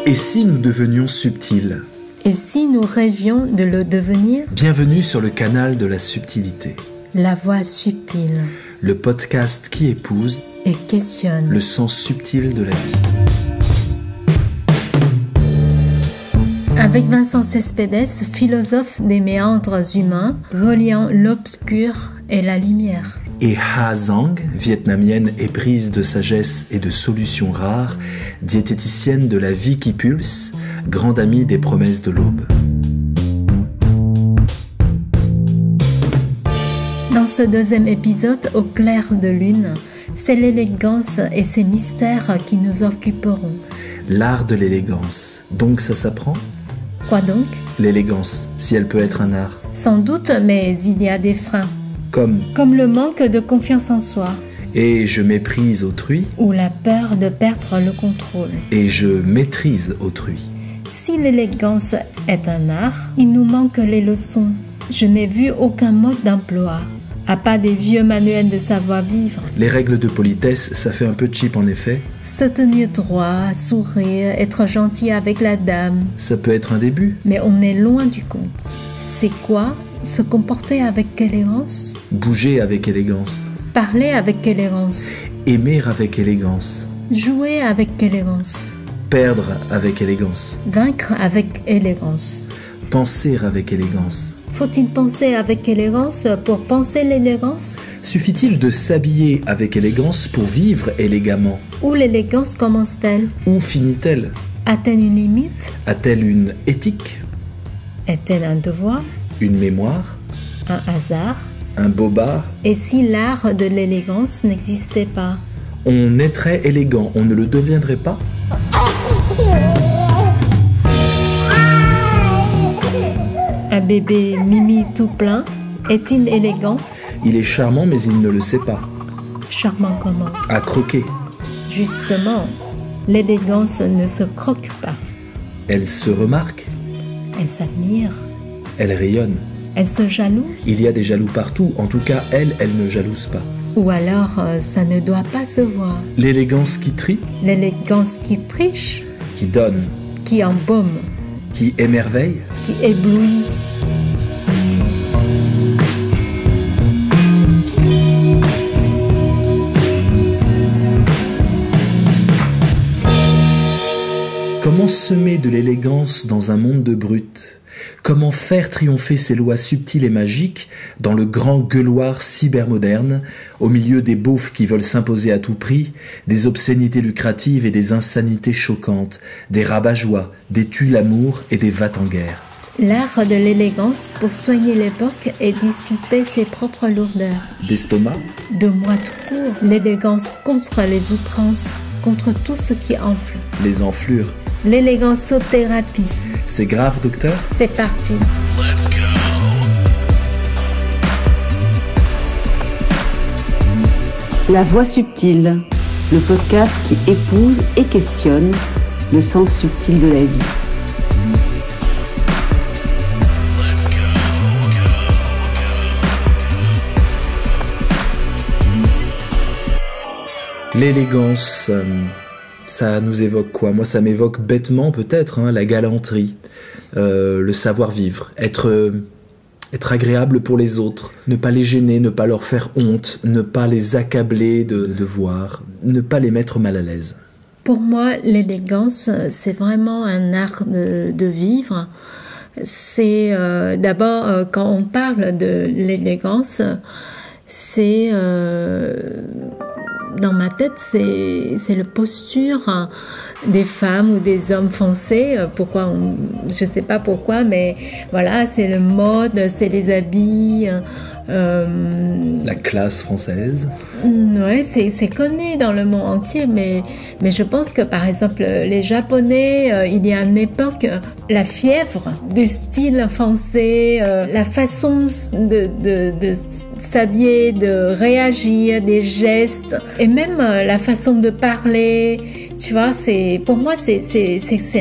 Et si nous devenions subtils ? Et si nous rêvions de le devenir ? Bienvenue sur le canal de la subtilité. La voix subtile. Le podcast qui épouse et questionne le sens subtil de la vie. Avec Vincent Cespedes, philosophe des méandres humains, reliant l'obscur et la lumière. Et Ha Zhang, vietnamienne éprise de sagesse et de solutions rares, diététicienne de la vie qui pulse, grande amie des promesses de l'aube. Dans ce deuxième épisode, au clair de lune, c'est l'élégance et ses mystères qui nous occuperont. L'art de l'élégance, donc ça s'apprend ? Quoi donc ? L'élégance, si elle peut être un art. Sans doute, mais il y a des freins. Comme le manque de confiance en soi. Et je méprise autrui. Ou la peur de perdre le contrôle. Et je maîtrise autrui. Si l'élégance est un art, il nous manque les leçons. Je n'ai vu aucun mode d'emploi, à part des vieux manuels de savoir-vivre. Les règles de politesse, ça fait un peu cheap en effet. Se tenir droit, sourire, être gentil avec la dame. Ça peut être un début. Mais on est loin du compte. C'est quoi ? Se comporter avec élégance ? Bouger avec élégance. Parler avec élégance. Aimer avec élégance. Jouer avec élégance. Perdre avec élégance. Vaincre avec élégance. Penser avec élégance. Faut-il penser avec élégance pour penser l'élégance ? Suffit-il de s'habiller avec élégance pour vivre élégamment ? Où l'élégance commence-t-elle ? Où finit-elle ? A-t-elle une limite ? A-t-elle une éthique ? Est-elle un devoir ? Une mémoire ? Un hasard ? Un bobard ? Et si l'art de l'élégance n'existait pas ? On naîtrait élégant, on ne le deviendrait pas ? Un bébé mimi tout plein, est-il élégant ? Il est charmant, mais il ne le sait pas. Charmant comment ? À croquer. Justement, l'élégance ne se croque pas. Elle se remarque. Elle s'admire. Elle rayonne. Elle se jalouse. Il y a des jaloux partout. En tout cas, elle ne jalouse pas. Ou alors, ça ne doit pas se voir. L'élégance qui trie. L'élégance qui triche. Qui donne. Qui embaume. Qui émerveille. Qui éblouit. Comment semer de l'élégance dans un monde de brutes ? Comment faire triompher ces lois subtiles et magiques dans le grand gueuloir cybermoderne, au milieu des beaufs qui veulent s'imposer à tout prix, des obscénités lucratives et des insanités choquantes, des rabat-joie, des tue-l'amour et des va-t-en-guerre ? L'art de l'élégance pour soigner l'époque et dissiper ses propres lourdeurs. D'estomac ? De moi tout court, l'élégance contre les outrances, contre tout ce qui enfle. Les enflures ? L'éléganceothérapie. C'est grave, docteur ? C'est parti. Let's go. La voix subtile, le podcast qui épouse et questionne le sens subtil de la vie. Let's go. L'élégance, ça nous évoque quoi ? Moi, ça m'évoque bêtement peut-être la galanterie, le savoir-vivre, être agréable pour les autres, ne pas les gêner, ne pas leur faire honte, ne pas les accabler de devoirs, ne pas les mettre mal à l'aise. Pour moi, l'élégance, c'est vraiment un art de vivre. C'est d'abord, quand on parle de l'élégance, c'est... dans ma tête, c'est la posture des femmes ou des hommes foncés. Je ne sais pas pourquoi, mais voilà, c'est le mode, c'est les habits. La classe française. Ouais, c'est connu dans le monde entier, mais je pense que par exemple les Japonais, il y a une époque, la fièvre du style français, la façon de s'habiller, de réagir, des gestes, et même la façon de parler, tu vois, pour moi c'est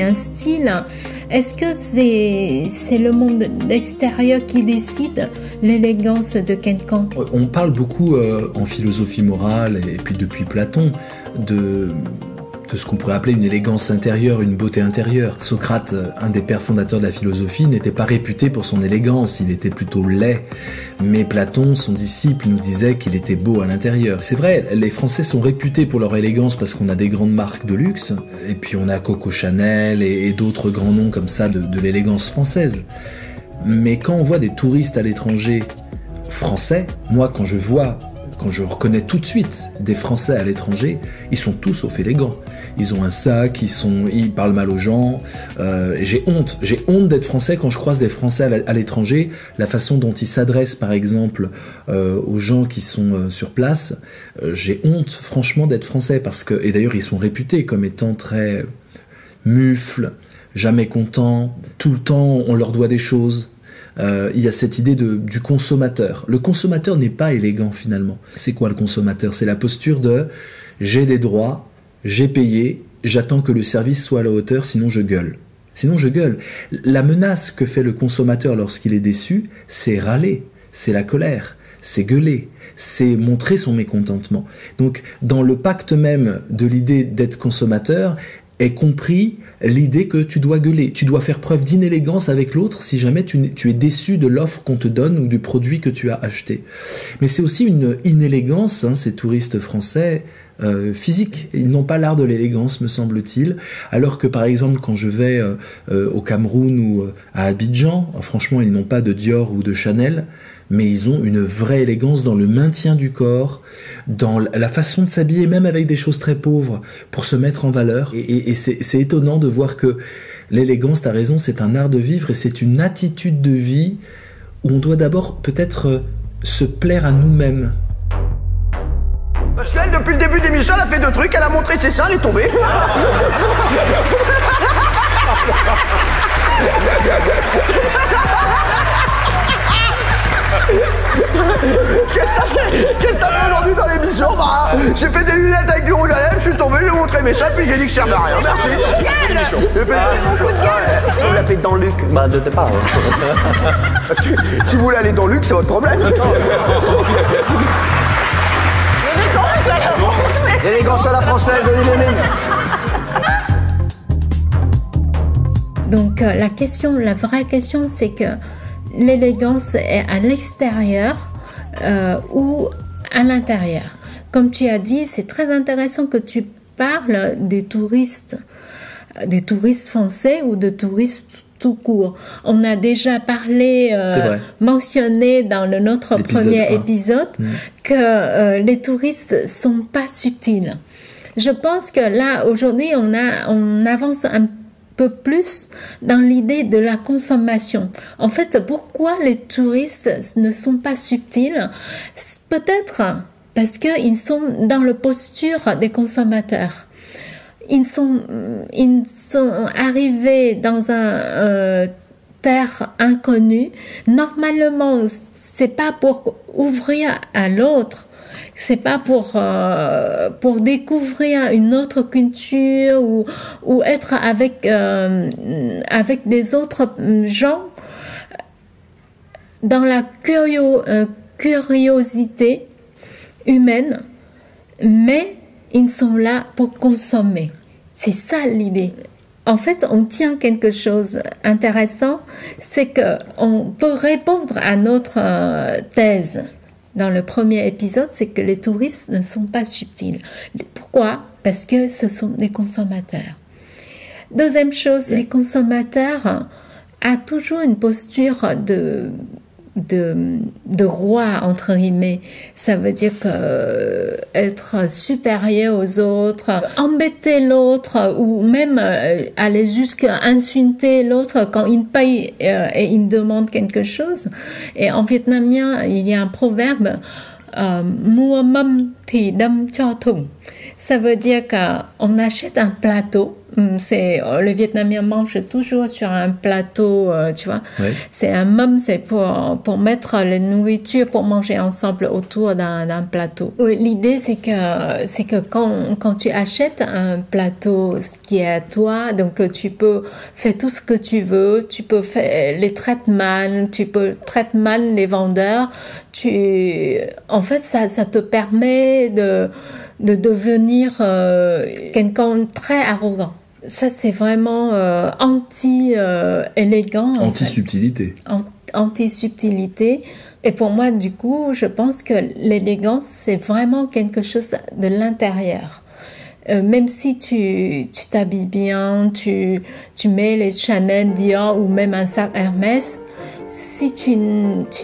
un style. Est-ce que c'est le monde extérieur qui décide l'élégance de quelqu'un ? On parle beaucoup en philosophie morale, et puis depuis Platon, de de ce qu'on pourrait appeler une élégance intérieure, une beauté intérieure. Socrate, un des pères fondateurs de la philosophie, n'était pas réputé pour son élégance, il était plutôt laid. Mais Platon, son disciple, nous disait qu'il était beau à l'intérieur. C'est vrai, les Français sont réputés pour leur élégance parce qu'on a des grandes marques de luxe, et puis on a Coco Chanel et d'autres grands noms comme ça de l'élégance française. Mais quand on voit des touristes à l'étranger français, moi quand je reconnais tout de suite des Français à l'étranger, ils sont tous sauf élégants. Ils ont un sac, ils parlent mal aux gens. Et j'ai honte d'être Français quand je croise des Français à l'étranger. La façon dont ils s'adressent, par exemple, aux gens qui sont sur place, j'ai honte, franchement, d'être Français et d'ailleurs, ils sont réputés comme étant très mufles, jamais contents. Tout le temps, on leur doit des choses. Il y a cette idée du consommateur. Le consommateur n'est pas élégant finalement. C'est quoi le consommateur ? C'est la posture de j'ai des droits, j'ai payé, j'attends que le service soit à la hauteur, sinon je gueule. La menace que fait le consommateur lorsqu'il est déçu, c'est râler, c'est la colère, c'est gueuler, c'est montrer son mécontentement. Donc dans le pacte même de l'idée d'être consommateur, est compris l'idée que tu dois gueuler, tu dois faire preuve d'inélégance avec l'autre si jamais tu es déçu de l'offre qu'on te donne ou du produit que tu as acheté. Mais c'est aussi une inélégance, ces touristes français, physique. Ils n'ont pas l'art de l'élégance, me semble-t-il, alors que par exemple quand je vais au Cameroun ou à Abidjan, franchement ils n'ont pas de Dior ou de Chanel, mais ils ont une vraie élégance dans le maintien du corps, dans la façon de s'habiller, même avec des choses très pauvres, pour se mettre en valeur. Et c'est étonnant de voir que l'élégance, t'as raison, c'est un art de vivre et c'est une attitude de vie où on doit d'abord peut-être se plaire à nous-mêmes. Parce qu'elle, depuis le début de l'émission, elle a fait deux trucs, elle a montré ses seins, elle est tombée. Qu'est-ce que t'as fait aujourd'hui dans l'émission ? Bah, j'ai fait des lunettes avec du rouge à lèvres, je suis tombé, j'ai montré mes seins, puis j'ai dit que je servais à rien. Merci. J'ai fait vous l'appelez dans le Luc. Bah, de départ. Parce que si vous voulez aller dans le Luc, c'est votre problème. L'élégance à la française, Olivier Mine. Donc la vraie question, c'est que l'élégance est à l'extérieur ou à l'intérieur. Comme tu as dit, c'est très intéressant que tu parles des touristes français ou de touristes tout court. On a déjà parlé, mentionné dans notre premier épisode que les touristes sont pas subtils. Je pense que là, aujourd'hui, on avance un peu plus dans l'idée de la consommation. En fait, pourquoi les touristes ne sont pas subtils ? Peut-être parce qu'ils sont dans la posture des consommateurs. Ils sont arrivés dans un terre inconnue. Normalement, c'est pas pour ouvrir à l'autre. C'est pas pour découvrir une autre culture ou être avec des autres gens dans la curiosité humaine, mais ils sont là pour consommer. C'est ça l'idée. En fait, on tient quelque chose d'intéressant, c'est qu'on peut répondre à notre thèse. Dans le premier épisode, c'est que les touristes ne sont pas subtils. Pourquoi ? Parce que ce sont des consommateurs. Deuxième chose, les consommateurs ont toujours une posture de roi, entre guillemets. Ça veut dire que être supérieur aux autres, embêter l'autre ou même aller jusqu'à insulter l'autre quand il paye et il demande quelque chose. Et en vietnamien, il y a un proverbe mua mâm thì đâm cho thùng. Ça veut dire qu'on achète un plateau. Le vietnamien mange toujours sur un plateau, tu vois. Oui. C'est un mâm, c'est pour mettre les nourritures, pour manger ensemble autour d'un plateau. Oui, l'idée, c'est que quand tu achètes un plateau qui est à toi, donc tu peux faire tout ce que tu veux, tu peux les traiter mal, tu peux traiter mal les vendeurs. En fait, ça te permet de devenir quelqu'un de très arrogant. Ça, c'est vraiment anti-élégant. Anti-subtilité. Anti-subtilité. Et pour moi, du coup, je pense que l'élégance, c'est vraiment quelque chose de l'intérieur. Même si tu t'habilles bien, tu mets les Chanel, Dior ou même un sac Hermès, si tu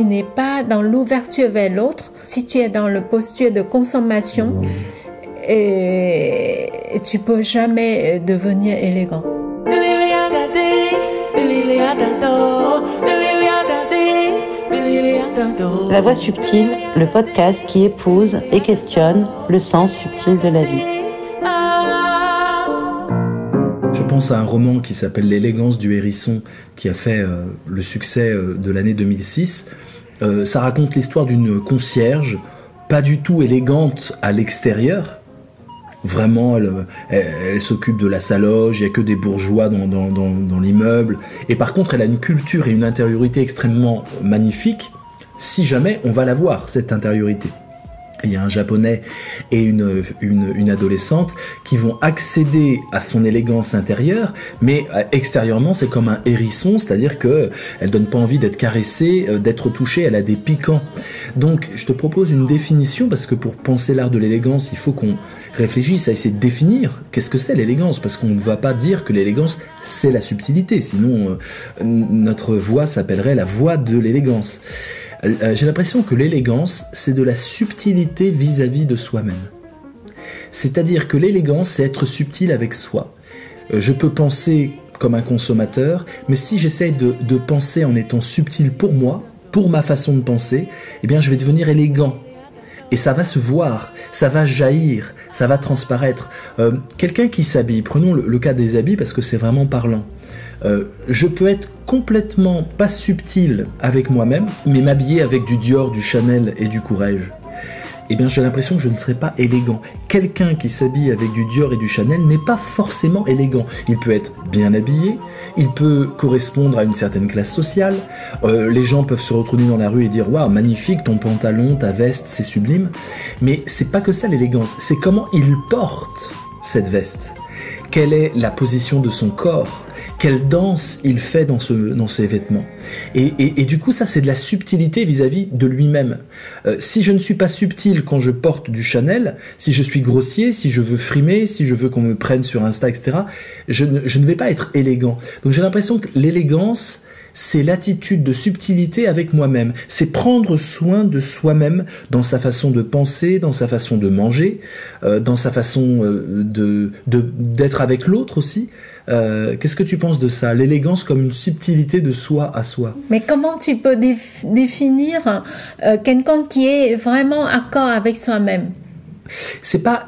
n'es pas dans l'ouverture vers l'autre, si tu es dans le posture de consommation, et tu peux jamais devenir élégant. La Voix subtile, le podcast qui épouse et questionne le sens subtil de la vie. Je pense à un roman qui s'appelle L'élégance du hérisson, qui a fait le succès de l'année 2006. Ça raconte l'histoire d'une concierge, pas du tout élégante à l'extérieur. Vraiment, elle s'occupe de la saloge, il n'y a que des bourgeois dans l'immeuble. Et par contre, elle a une culture et une intériorité extrêmement magnifiques, si jamais on va la voir, cette intériorité. Il y a un japonais et une adolescente qui vont accéder à son élégance intérieure, mais extérieurement c'est comme un hérisson, c'est-à-dire que elle donne pas envie d'être caressée, d'être touchée, elle a des piquants. Donc je te propose une définition, parce que pour penser l'art de l'élégance, il faut qu'on réfléchisse à essayer de définir qu'est-ce que c'est l'élégance, parce qu'on ne va pas dire que l'élégance c'est la subtilité, sinon notre voix s'appellerait la voix de l'élégance. J'ai l'impression que l'élégance, c'est de la subtilité vis-à-vis de soi-même. C'est-à-dire que l'élégance, c'est être subtil avec soi. Je peux penser comme un consommateur, mais si j'essaie de penser en étant subtil pour moi, pour ma façon de penser, eh bien je vais devenir élégant. Et ça va se voir, ça va jaillir, ça va transparaître. Quelqu'un qui s'habille, prenons le cas des habits parce que c'est vraiment parlant. Je peux être complètement pas subtil avec moi-même, mais m'habiller avec du Dior, du Chanel et du Courrèges. Eh bien, j'ai l'impression que je ne serai pas élégant. Quelqu'un qui s'habille avec du Dior et du Chanel n'est pas forcément élégant. Il peut être bien habillé, il peut correspondre à une certaine classe sociale. Les gens peuvent se retourner dans la rue et dire « Waouh, magnifique, ton pantalon, ta veste, c'est sublime ». Mais c'est pas que ça l'élégance, c'est comment il porte cette veste. Quelle est la position de son corps ? Quelle danse il fait dans ses vêtements. Et du coup, ça, c'est de la subtilité vis-à-vis de lui-même. Si je ne suis pas subtil quand je porte du Chanel, si je suis grossier, si je veux frimer, si je veux qu'on me prenne sur Insta, etc., je ne vais pas être élégant. Donc j'ai l'impression que l'élégance, c'est l'attitude de subtilité avec moi-même. C'est prendre soin de soi-même dans sa façon de penser, dans sa façon de manger, dans sa façon d'être avec l'autre aussi. Qu'est-ce que tu penses de ça? L'élégance comme une subtilité de soi à soi. Mais comment tu peux définir quelqu'un qui est vraiment accord avec soi-même?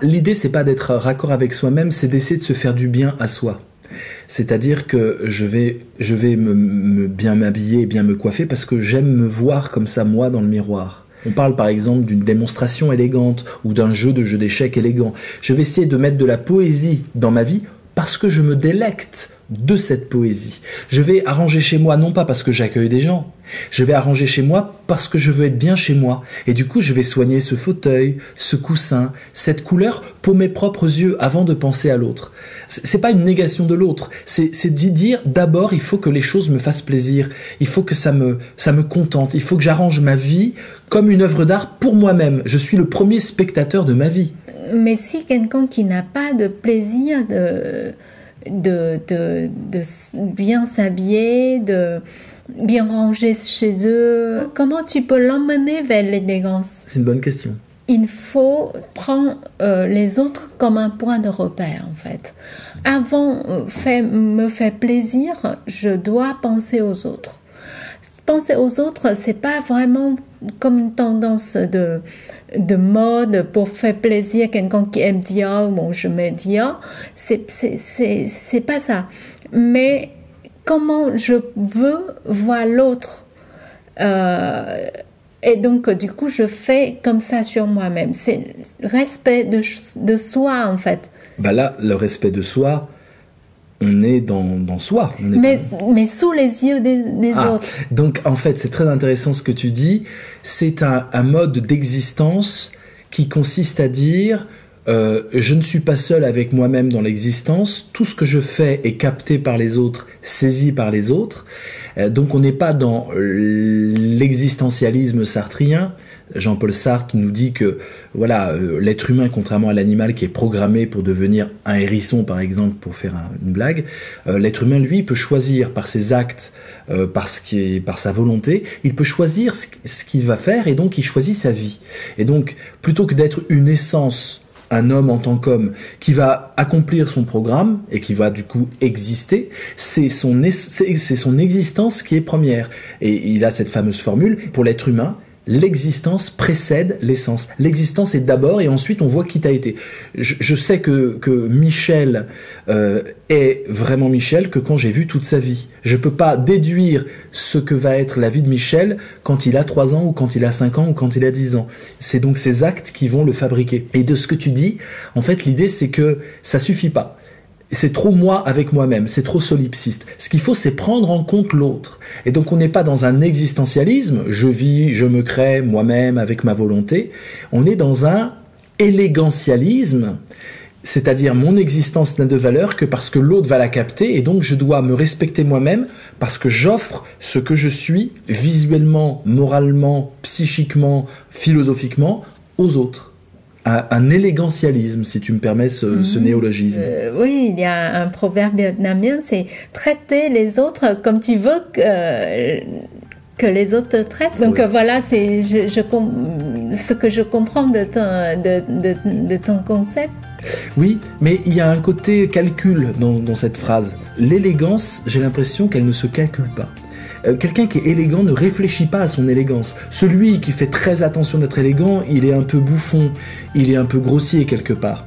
L'idée, c'est pas d'être raccord avec soi-même, c'est d'essayer de se faire du bien à soi. C'est-à-dire que je vais bien m'habiller et bien me coiffer parce que j'aime me voir comme ça, moi, dans le miroir. On parle par exemple d'une démonstration élégante ou d'un jeu d'échecs élégant. Je vais essayer de mettre de la poésie dans ma vie parce que je me délecte de cette poésie. Je vais arranger chez moi, non pas parce que j'accueille des gens, je vais arranger chez moi parce que je veux être bien chez moi. Et du coup, je vais soigner ce fauteuil, ce coussin, cette couleur pour mes propres yeux avant de penser à l'autre. C'est pas une négation de l'autre, c'est de dire d'abord il faut que les choses me fassent plaisir, il faut que ça me contente, il faut que j'arrange ma vie comme une œuvre d'art pour moi-même. Je suis le premier spectateur de ma vie. Mais si quelqu'un qui n'a pas de plaisir de bien s'habiller, de bien ranger chez eux, comment tu peux l'emmener vers l'élégance? C'est une bonne question. Il faut prendre les autres comme un point de repère, en fait. Avant me faire plaisir, je dois penser aux autres. Penser aux autres, c'est pas vraiment comme une tendance de mode pour faire plaisir à quelqu'un qui aime Dior, bon, je mets Dior. C'est pas ça. Mais comment je veux voir l'autre. Et donc, du coup, je fais comme ça sur moi-même. C'est le respect de soi, en fait. Bah là, le respect de soi, on est dans soi. Mais sous les yeux des autres. Donc, en fait, c'est très intéressant ce que tu dis. C'est un mode d'existence qui consiste à dire je ne suis pas seul avec moi-même dans l'existence, tout ce que je fais est capté par les autres, saisi par les autres, donc on n'est pas dans l'existentialisme sartrien. Jean-Paul Sartre nous dit que voilà, l'être humain, contrairement à l'animal qui est programmé pour devenir un hérisson par exemple, pour faire une blague, l'être humain lui peut choisir par ses actes, par sa volonté, il peut choisir ce qu'il va faire et donc il choisit sa vie. Et donc plutôt que d'être une essence, un homme en tant qu'homme qui va accomplir son programme et qui va du coup exister, c'est son existence qui est première. Et il a cette fameuse formule, pour l'être humain, l'existence précède l'essence. L'existence est d'abord et ensuite on voit qui t'as été. Je sais que Michel est vraiment Michel que quand j'ai vu toute sa vie. Je peux pas déduire ce que va être la vie de Michel quand il a 3 ans ou quand il a 5 ans ou quand il a 10 ans. C'est donc ces actes qui vont le fabriquer. Et de ce que tu dis, en fait l'idée c'est que ça suffit pas. C'est trop moi avec moi-même, c'est trop solipsiste. Ce qu'il faut, c'est prendre en compte l'autre. Et donc on n'est pas dans un existentialisme, je vis, je me crée moi-même avec ma volonté. On est dans un élégantialisme, c'est-à-dire mon existence n'a de valeur que parce que l'autre va la capter, et donc je dois me respecter moi-même parce que j'offre ce que je suis visuellement, moralement, psychiquement, philosophiquement aux autres. Un élégantialisme, si tu me permets ce néologisme. Oui, il y a un proverbe vietnamien, c'est traiter les autres comme tu veux que les autres te traitent. Donc voilà, c'est ce que je comprends de ton concept. Oui, mais il y a un côté calcul dans cette phrase. L'élégance, j'ai l'impression qu'elle ne se calcule pas. Quelqu'un qui est élégant ne réfléchit pas à son élégance. Celui qui fait très attention d'être élégant, il est un peu bouffon, il est un peu grossier quelque part.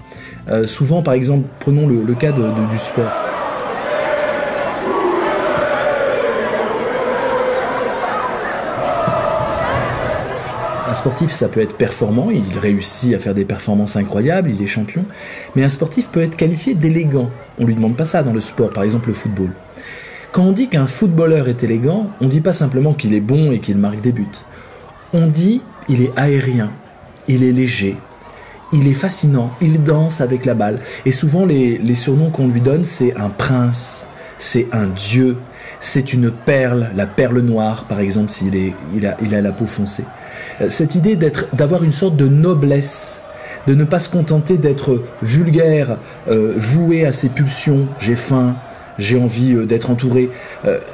Souvent, par exemple, prenons le cas du sport. Un sportif, ça peut être performant, il réussit à faire des performances incroyables, il est champion, mais un sportif peut être qualifié d'élégant. On lui demande pas ça dans le sport, par exemple le football. Quand on dit qu'un footballeur est élégant, on ne dit pas simplement qu'il est bon et qu'il marque des buts. On dit il est aérien, il est léger, il est fascinant, il danse avec la balle. Et souvent les surnoms qu'on lui donne, c'est un prince, c'est un dieu, c'est une perle, la perle noire par exemple s'il a la peau foncée. Cette idée d'avoir une sorte de noblesse, de ne pas se contenter d'être vulgaire, voué à ses pulsions, j'ai faim, j'ai envie d'être entouré,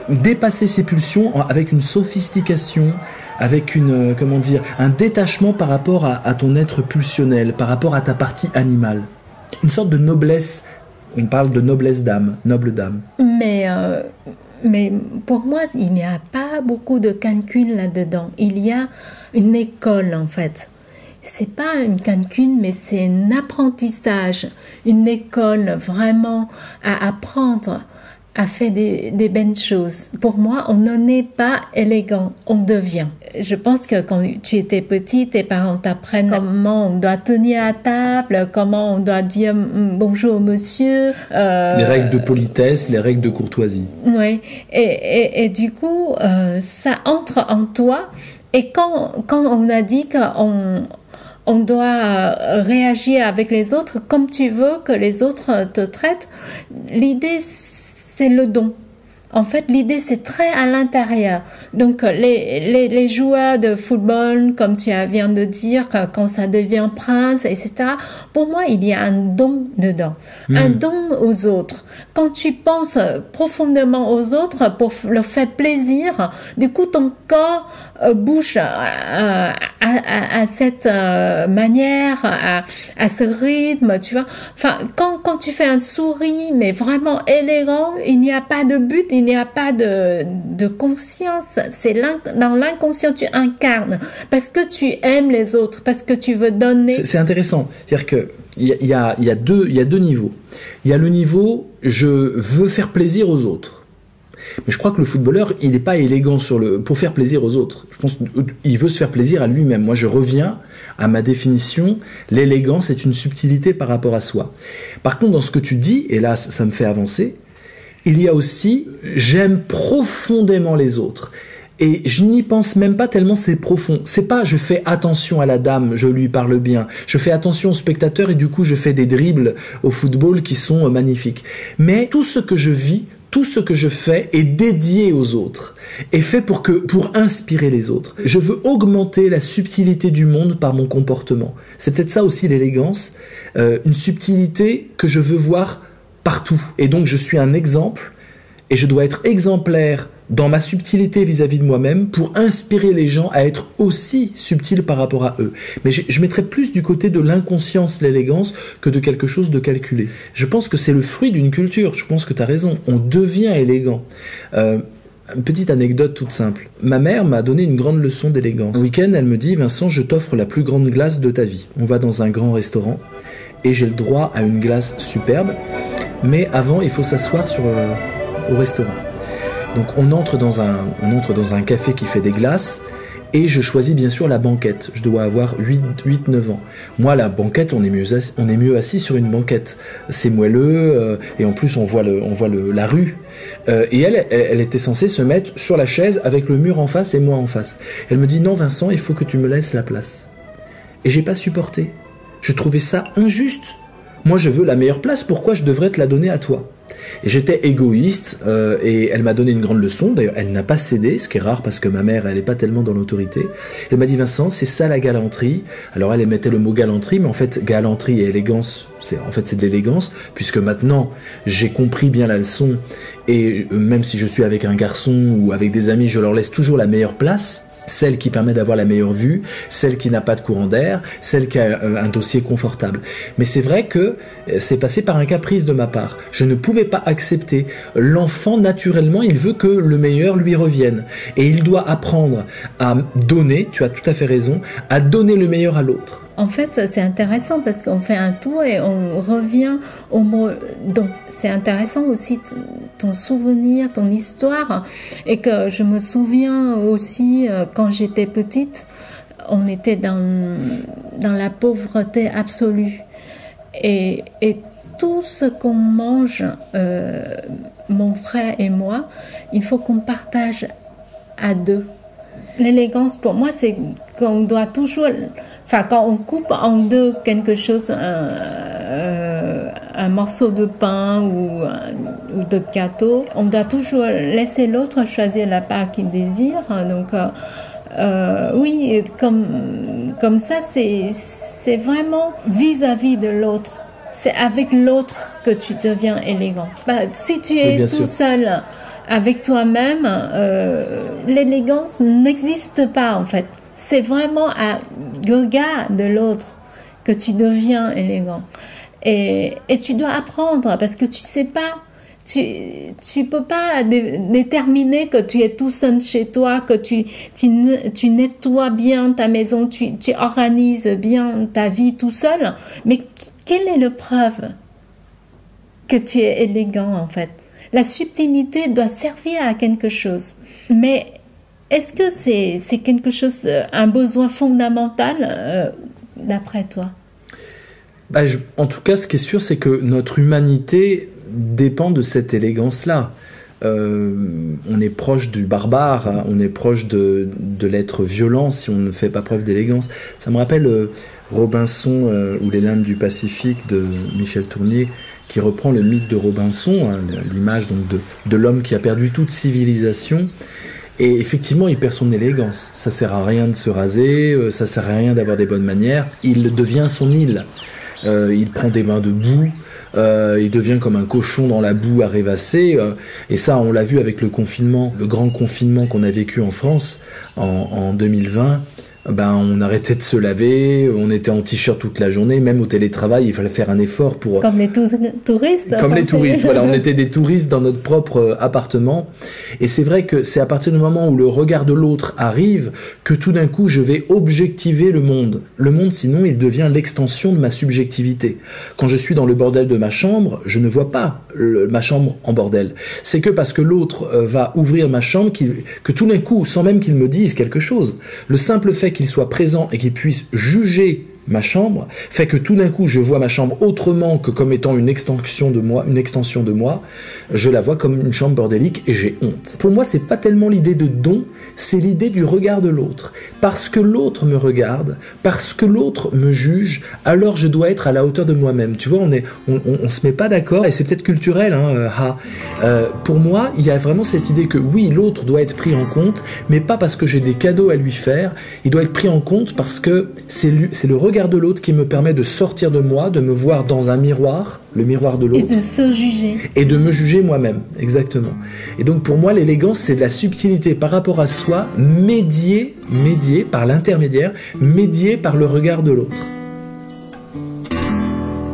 dépasser ses pulsions avec une sophistication, avec un détachement par rapport à ton être pulsionnel, par rapport à ta partie animale. Une sorte de noblesse, on parle de noblesse d'âme, noble d'âme. Mais pour moi, il n'y a pas beaucoup de calcul là-dedans. Il y a une école en fait. C'est pas une cancune, mais c'est un apprentissage, une école vraiment à apprendre à faire des belles choses. Pour moi, on n'en est pas élégant, on devient. Je pense que quand tu étais petite, tes parents t'apprennent comment on doit tenir à table, comment on doit dire bonjour monsieur. Les règles de politesse, les règles de courtoisie. Oui, et du coup, ça entre en toi. Et quand on a dit qu'on doit réagir avec les autres comme tu veux que les autres te traitent, l'idée c'est le don. En fait, l'idée, c'est très à l'intérieur. Donc, les joueurs de football, comme tu viens de dire, quand ça devient prince, etc., pour moi, il y a un don dedans. Un don aux autres. Quand tu penses profondément aux autres pour leur faire plaisir, du coup, ton corps bouge à cette manière, à ce rythme, tu vois. Enfin, quand tu fais un sourire, mais vraiment élégant, il n'y a pas de but, il n'y a pas de conscience. C'est dans l'inconscient, tu incarnes parce que tu aimes les autres, parce que tu veux donner. C'est intéressant. C'est-à-dire que il y a deux niveaux. Il y a le niveau je veux faire plaisir aux autres. Mais je crois que le footballeur, il n'est pas élégant pour faire plaisir aux autres. Je pense qu'il veut se faire plaisir à lui-même. Moi, je reviens à ma définition. L'élégance est une subtilité par rapport à soi. Par contre, dans ce que tu dis, et là, ça me fait avancer, il y a aussi j'aime profondément les autres. Et je n'y pense même pas tellement c'est profond. C'est pas je fais attention à la dame, je lui parle bien. Je fais attention au spectateur et du coup je fais des dribbles au football qui sont magnifiques. Mais tout ce que je vis, tout ce que je fais est dédié aux autres, est fait pour inspirer les autres. Je veux augmenter la subtilité du monde par mon comportement. C'est peut-être ça aussi l'élégance, une subtilité que je veux voir partout. Et donc je suis un exemple, et je dois être exemplaire dans ma subtilité vis-à-vis de moi-même pour inspirer les gens à être aussi subtils par rapport à eux. Mais je mettrais plus du côté de l'inconscience, l'élégance, que de quelque chose de calculé. Je pense que c'est le fruit d'une culture, je pense que tu as raison, on devient élégant. Une petite anecdote toute simple. Ma mère m'a donné une grande leçon d'élégance. Un week-end, elle me dit « Vincent, je t'offre la plus grande glace de ta vie. On va dans un grand restaurant et j'ai le droit à une glace superbe, mais avant, il faut s'asseoir au restaurant. » Donc on entre dans un café qui fait des glaces et je choisis bien sûr la banquette. Je dois avoir 8-9 ans. Moi, la banquette, on est mieux assis sur une banquette. C'est moelleux et en plus on voit la rue. Et elle était censée se mettre sur la chaise avec le mur en face et moi en face. Elle me dit « Non Vincent, il faut que tu me laisses la place. » Et j'ai pas supporté. Je trouvais ça injuste. Moi je veux la meilleure place, pourquoi je devrais te la donner à toi ? Et j'étais égoïste et elle m'a donné une grande leçon. D'ailleurs, elle n'a pas cédé, ce qui est rare parce que ma mère, elle n'est pas tellement dans l'autorité. Elle m'a dit « Vincent, c'est ça la galanterie. » Alors elle mettait le mot galanterie, mais en fait, galanterie et élégance, c'est de l'élégance, puisque maintenant, j'ai compris bien la leçon. Et même si je suis avec un garçon ou avec des amis, je leur laisse toujours la meilleure place. Celle qui permet d'avoir la meilleure vue, celle qui n'a pas de courant d'air, celle qui a un dossier confortable. Mais c'est vrai que c'est passé par un caprice de ma part. Je ne pouvais pas accepter. L'enfant, naturellement, il veut que le meilleur lui revienne. Et il doit apprendre à donner, tu as tout à fait raison, à donner le meilleur à l'autre. En fait, c'est intéressant parce qu'on fait un tour et on revient au mot. Donc, c'est intéressant aussi ton souvenir, ton histoire. Et que je me souviens aussi, quand j'étais petite, on était dans la pauvreté absolue. Et tout ce qu'on mange, mon frère et moi, il faut qu'on partage à deux. L'élégance, pour moi, c'est qu'on doit toujours... Enfin, quand on coupe en deux quelque chose, un morceau de pain ou de gâteau, on doit toujours laisser l'autre choisir la part qu'il désire. Donc, oui, comme ça, c'est vraiment vis-à-vis de l'autre. C'est avec l'autre que tu deviens élégant. Si tu es tout seul avec toi-même, l'élégance n'existe pas en fait. C'est vraiment à regard de l'autre que tu deviens élégant. Et tu dois apprendre parce que tu sais pas, tu peux pas déterminer que tu es tout seul chez toi, que tu nettoies bien ta maison, tu organises bien ta vie tout seul. Mais quelle est la preuve que tu es élégant en fait? La subtilité doit servir à quelque chose. Mais est-ce que c'est quelque chose, un besoin fondamental, d'après toi? En tout cas, ce qui est sûr, c'est que notre humanité dépend de cette élégance-là. On est proche du barbare, hein, on est proche de l'être violent si on ne fait pas preuve d'élégance. Ça me rappelle Robinson ou les Lames du Pacifique de Michel Tournier, qui reprend le mythe de Robinson, hein, l'image donc de l'homme qui a perdu toute civilisation. Et effectivement, il perd son élégance. Ça sert à rien de se raser, ça sert à rien d'avoir des bonnes manières. Il devient son île. Il prend des bains de boue, il devient comme un cochon dans la boue à rêvasser. Et ça, on l'a vu avec le confinement, le grand confinement qu'on a vécu en France en 2020. On arrêtait de se laver, on était en t-shirt toute la journée, même au télétravail, il fallait faire un effort pour... Comme les touristes. Comme les touristes, voilà, on était des touristes dans notre propre appartement. Et c'est vrai que c'est à partir du moment où le regard de l'autre arrive que tout d'un coup, je vais objectiver le monde. Le monde, sinon, il devient l'extension de ma subjectivité. Quand je suis dans le bordel de ma chambre, je ne vois pas ma chambre en bordel. C'est que parce que l'autre va ouvrir ma chambre, que tout d'un coup, sans même qu'il me dise quelque chose, le simple fait qu'il soit présent et qu'il puisse juger ma chambre, fait que tout d'un coup je vois ma chambre autrement que comme étant une extension de moi, je la vois comme une chambre bordélique et j'ai honte. Pour moi, c'est pas tellement l'idée de don, c'est l'idée du regard de l'autre. Parce que l'autre me regarde, parce que l'autre me juge, alors je dois être à la hauteur de moi-même. Tu vois, on se met pas d'accord, et c'est peut-être culturel, pour moi, il y a vraiment cette idée que oui, l'autre doit être pris en compte, mais pas parce que j'ai des cadeaux à lui faire, il doit être pris en compte parce que c'est le regard de l'autre qui me permet de sortir de moi, de me voir dans un miroir, le miroir de l'autre. Et de se juger. Et de me juger moi-même, exactement. Et donc pour moi, l'élégance, c'est de la subtilité par rapport à soi, médiée par l'intermédiaire, médiée par le regard de l'autre.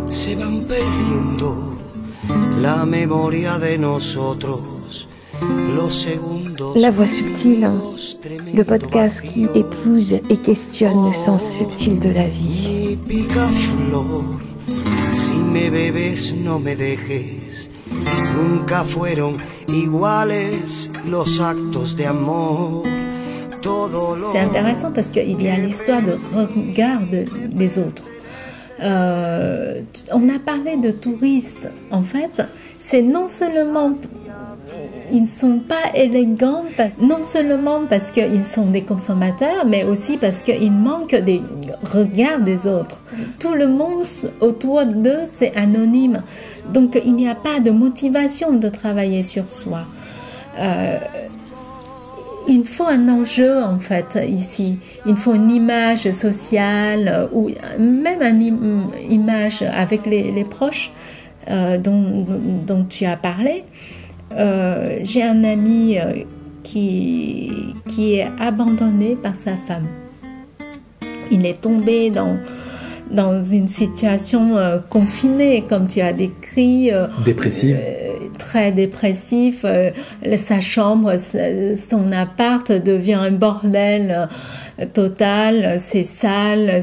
Se van perdiendo la memoria de nosotros, los segundos. La Voix subtile, le podcast qui épouse et questionne le sens subtil de la vie. Mi picaflor, si me bebes no me dejes. Nunca fueron iguales los actos de amor. C'est intéressant parce qu'il y a l'histoire de regard des autres. On a parlé de touristes. En fait, c'est non seulement ils ne sont pas élégants, non seulement parce qu'ils sont des consommateurs, mais aussi parce qu'ils manquent des regards des autres. Tout le monde autour d'eux, c'est anonyme. Donc, il n'y a pas de motivation de travailler sur soi. Il faut un enjeu, en fait, ici. Il faut une image sociale ou même une image avec les proches dont tu as parlé. J'ai un ami qui est abandonné par sa femme. Il est tombé dans une situation confinée, comme tu as décrit. Dépressive. Très dépressif. Sa chambre, son appart devient un bordel total. C'est sale,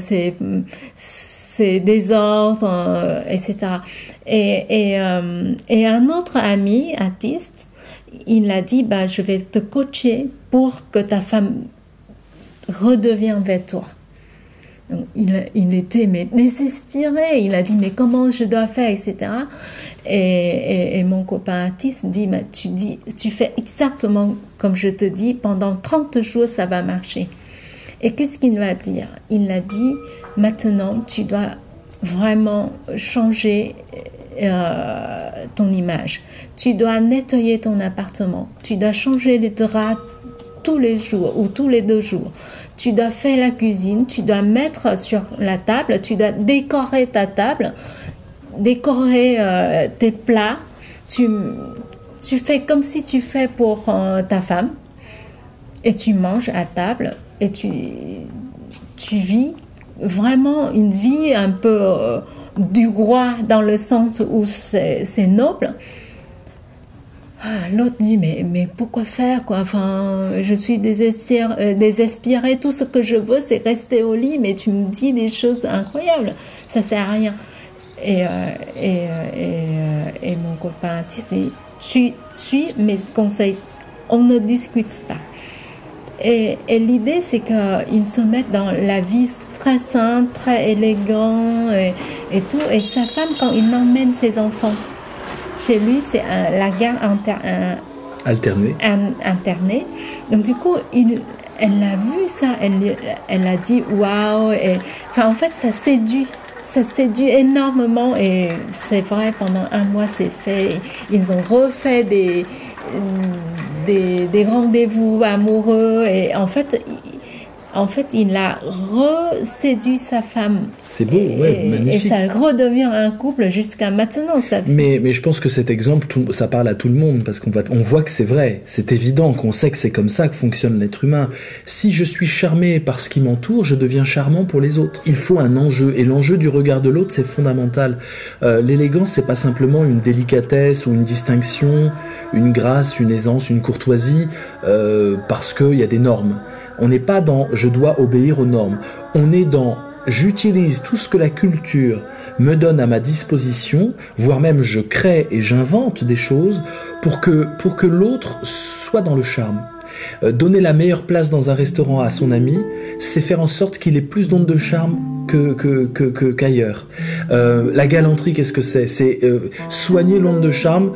c'est désordre, etc. Et un autre ami artiste, il a dit je vais te coacher pour que ta femme redevienne vers toi. Donc, il était désespéré. Il a dit mais comment je dois faire, etc. Et mon copain artiste dit tu fais exactement comme je te dis, pendant 30 jours ça va marcher. Et qu'est-ce qu'il va dire? Il a dit maintenant tu dois vraiment changer ton image. Tu dois nettoyer ton appartement. Tu dois changer les draps tous les jours ou tous les 2 jours. Tu dois faire la cuisine. Tu dois mettre sur la table. Tu dois décorer ta table, décorer tes plats. Tu fais comme si tu fais pour ta femme et tu manges à table et tu vis vraiment une vie un peu du roi dans le sens où c'est noble. L'autre dit mais pourquoi faire quoi? Enfin, je suis désespérée. Tout ce que je veux c'est rester au lit, mais tu me dis des choses incroyables. Ça sert à rien. Et mon copain artiste dit tu suis mes conseils. On ne discute pas. Et l'idée c'est qu'ils se mettent dans la vie très simple, très élégant et tout. Et sa femme, quand il emmène ses enfants chez lui, c'est la garde alternée. Donc du coup, elle a vu ça, elle a dit waouh. Enfin, en fait, ça séduit énormément. Et c'est vrai, pendant 1 mois, c'est fait. Ils ont refait des rendez-vous amoureux. Et en fait, il a reséduit sa femme. C'est beau, ouais, magnifique. Et ça redevient un couple jusqu'à maintenant. Mais je pense que cet exemple, ça parle à tout le monde, parce qu'on voit que c'est vrai. C'est évident qu'on sait que c'est comme ça que fonctionne l'être humain. Si je suis charmé par ce qui m'entoure, je deviens charmant pour les autres. Il faut un enjeu, et l'enjeu du regard de l'autre, c'est fondamental. L'élégance, c'est pas simplement une délicatesse ou une distinction, une grâce, une aisance, une courtoisie, parce qu'il y a des normes. On n'est pas dans « je dois obéir aux normes ». On est dans « j'utilise tout ce que la culture me donne à ma disposition », voire même je crée et j'invente des choses pour que l'autre soit dans le charme. Donner la meilleure place dans un restaurant à son ami, c'est faire en sorte qu'il ait plus d'onde de charme qu'ailleurs. La galanterie, qu'est-ce que c'est? C'est soigner l'onde de charme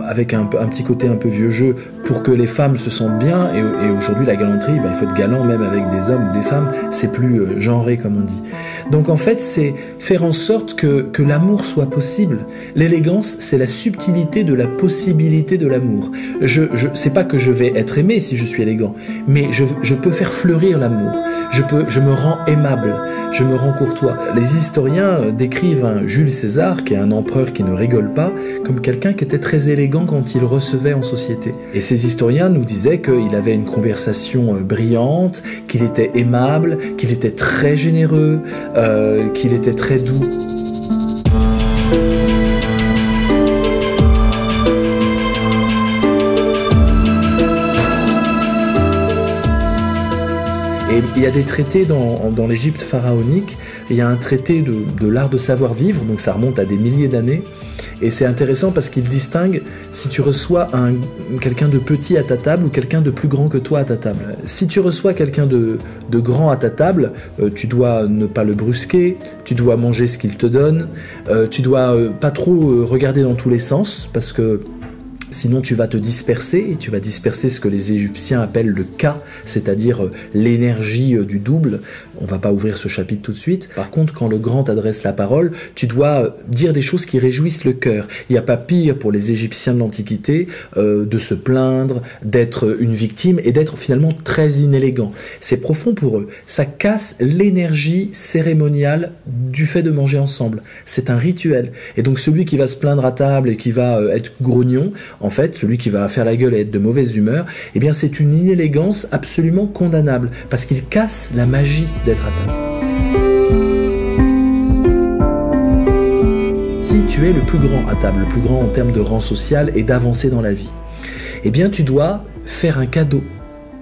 avec un petit côté un peu vieux jeu pour que les femmes se sentent bien. Et aujourd'hui, la galanterie, il faut être galant même avec des hommes ou des femmes. C'est plus genré, comme on dit. Donc en fait, c'est faire en sorte que l'amour soit possible. L'élégance, c'est la subtilité de la possibilité de l'amour. C'est pas que je vais être aimé si je suis élégant, mais je peux faire fleurir l'amour. Je me rends aimable, je me rends courtois. Les historiens décrivent Jules César, qui est un empereur qui ne rigole pas, comme quelqu'un qui était très élégant quand il recevait en société. Et ces historiens nous disaient qu'il avait une conversation brillante, qu'il était aimable, qu'il était très généreux, qu'il était très doux. Et il y a des traités dans l'Égypte pharaonique, il y a un traité de l'art de savoir-vivre, donc ça remonte à des milliers d'années, et c'est intéressant parce qu'il distingue si tu reçois quelqu'un de petit à ta table ou quelqu'un de plus grand que toi à ta table. Si tu reçois quelqu'un de grand à ta table, tu dois ne pas le brusquer, tu dois manger ce qu'il te donne, tu dois pas trop regarder dans tous les sens, parce que sinon tu vas te disperser, et tu vas disperser ce que les Égyptiens appellent le ka, c'est-à-dire l'énergie du double. On va pas ouvrir ce chapitre tout de suite. Par contre, quand le grand adresse la parole, tu dois dire des choses qui réjouissent le cœur. Il n'y a pas pire pour les Égyptiens de l'Antiquité de se plaindre, d'être une victime et d'être finalement très inélégant. C'est profond pour eux. Ça casse l'énergie cérémoniale du fait de manger ensemble. C'est un rituel. Et donc celui qui va se plaindre à table et qui va être grognon, en fait, celui qui va faire la gueule et être de mauvaise humeur, eh bien c'est une inélégance absolument condamnable, parce qu'il casse la magie d'être à table. Si tu es le plus grand à table, le plus grand en termes de rang social et d'avancée dans la vie, eh bien tu dois faire un cadeau.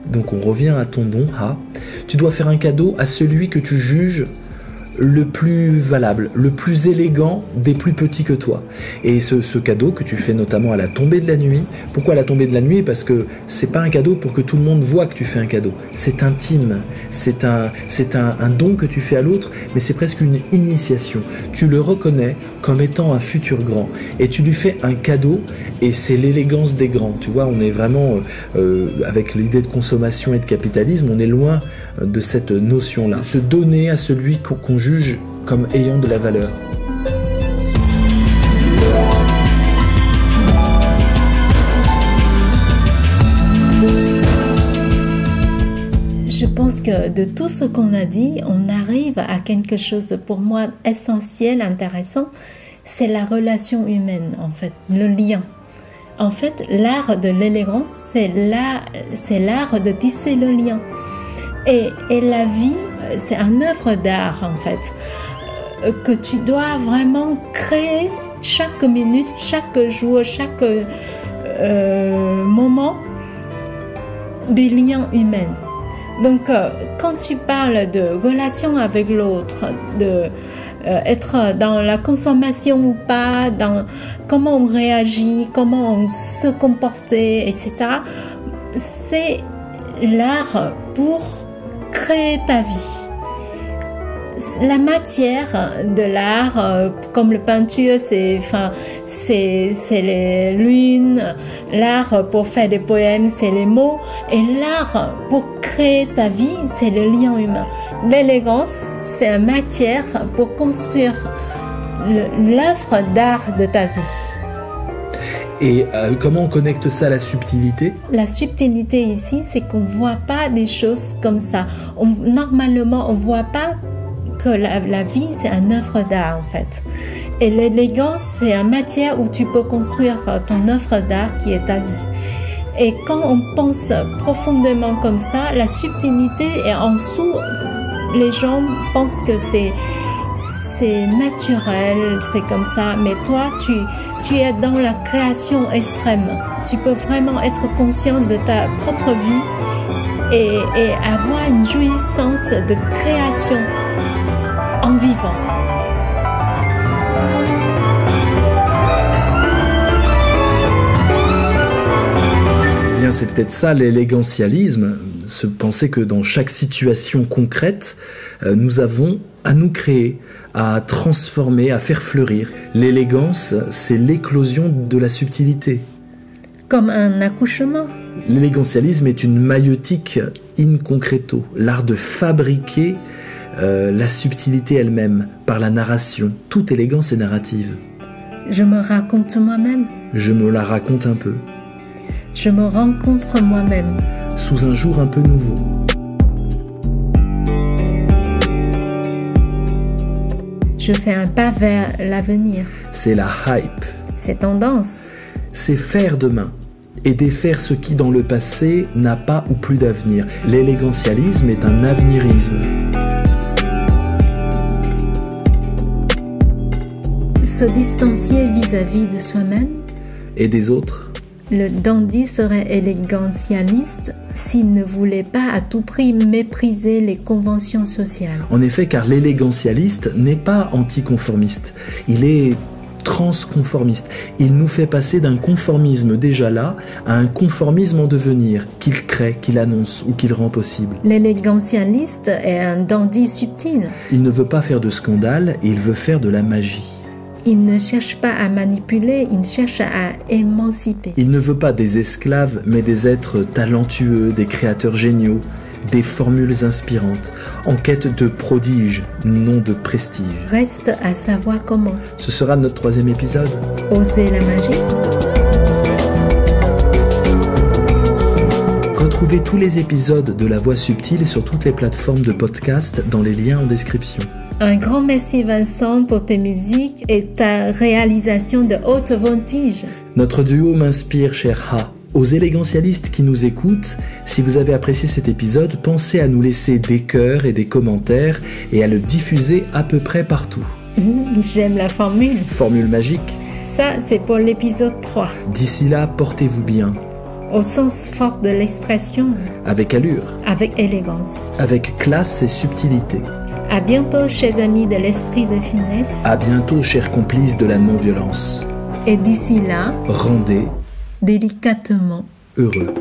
Donc on revient à ton don, tu dois faire un cadeau à celui que tu juges le plus valable, le plus élégant des plus petits que toi. Et ce cadeau que tu fais notamment à la tombée de la nuit. Pourquoi à la tombée de la nuit? Parce que c'est pas un cadeau pour que tout le monde voit que tu fais un cadeau. C'est intime, c'est un don que tu fais à l'autre, mais c'est presque une initiation. Tu le reconnais comme étant un futur grand et tu lui fais un cadeau, et c'est l'élégance des grands. Tu vois, on est vraiment avec l'idée de consommation et de capitalisme, on est loin de cette notion-là. Se donner à celui qu'on juge comme ayant de la valeur. Je pense que de tout ce qu'on a dit, on arrive à quelque chose de, pour moi, essentiel, intéressant, c'est la relation humaine, en fait, le lien. En fait, l'art de l'élégance, c'est l'art de tisser le lien. Et la vie, c'est une œuvre d'art, en fait, que tu dois vraiment créer chaque minute, chaque jour, chaque moment, des liens humains. Donc, quand tu parles de relation avec l'autre, de être dans la consommation ou pas, dans comment on réagit, comment on se comporter, etc., c'est l'art pour créer ta vie. La matière de l'art, comme la peinture, c'est les lunes, l'art pour faire des poèmes, c'est les mots, et l'art pour créer ta vie, c'est le lien humain. L'élégance, c'est une matière pour construire l'œuvre d'art de ta vie. Et comment on connecte ça à la subtilité? La subtilité ici, c'est qu'on ne voit pas des choses comme ça. Normalement, on ne voit pas que la vie, c'est une œuvre d'art, en fait. Et l'élégance, c'est une matière où tu peux construire ton œuvre d'art qui est ta vie. Et quand on pense profondément comme ça, la subtilité est en dessous. Les gens pensent que c'est naturel, c'est comme ça. Mais toi, tu es dans la création extrême. Tu peux vraiment être conscient de ta propre vie et avoir une jouissance de création en vivant. Eh bien, c'est peut-être ça, l'élégantialisme, se penser que dans chaque situation concrète, nous avons à nous créer, à transformer, à faire fleurir. L'élégance, c'est l'éclosion de la subtilité. Comme un accouchement. L'élégantialisme est une maïeutique in concreto, l'art de fabriquer la subtilité elle-même par la narration. Toute élégance est narrative. Je me raconte moi-même. Je me la raconte un peu. Je me rencontre moi-même. Sous un jour un peu nouveau. Je fais un pas vers l'avenir. C'est la hype. C'est tendance. C'est faire demain et défaire ce qui dans le passé n'a pas ou plus d'avenir. L'élégantialisme est un avenirisme. Se distancier vis-à-vis de soi-même. Et des autres. Le dandy serait élégantialiste s'il ne voulait pas à tout prix mépriser les conventions sociales. En effet, car l'élégantialiste n'est pas anticonformiste. Il est transconformiste. Il nous fait passer d'un conformisme déjà là à un conformisme en devenir, qu'il crée, qu'il annonce ou qu'il rend possible. L'élégantialiste est un dandy subtil. Il ne veut pas faire de scandale, il veut faire de la magie. Il ne cherche pas à manipuler, il cherche à émanciper. Il ne veut pas des esclaves, mais des êtres talentueux, des créateurs géniaux, des formules inspirantes, en quête de prodige, non de prestige. Reste à savoir comment. Ce sera notre 3e épisode. Oser la magie. Retrouvez tous les épisodes de La Voix Subtile sur toutes les plateformes de podcast dans les liens en description. Un grand merci Vincent pour tes musiques et ta réalisation de haute voltige. Notre duo m'inspire, cher Ha. Aux élégantialistes qui nous écoutent, si vous avez apprécié cet épisode, pensez à nous laisser des cœurs et des commentaires et à le diffuser à peu près partout. J'aime la formule. Formule magique. Ça, c'est pour l'épisode 3. D'ici là, portez-vous bien. Au sens fort de l'expression. Avec allure. Avec élégance. Avec classe et subtilité. À bientôt, chers amis de l'esprit de finesse. À bientôt, chers complices de la non-violence. Et d'ici là, rendez délicatement heureux.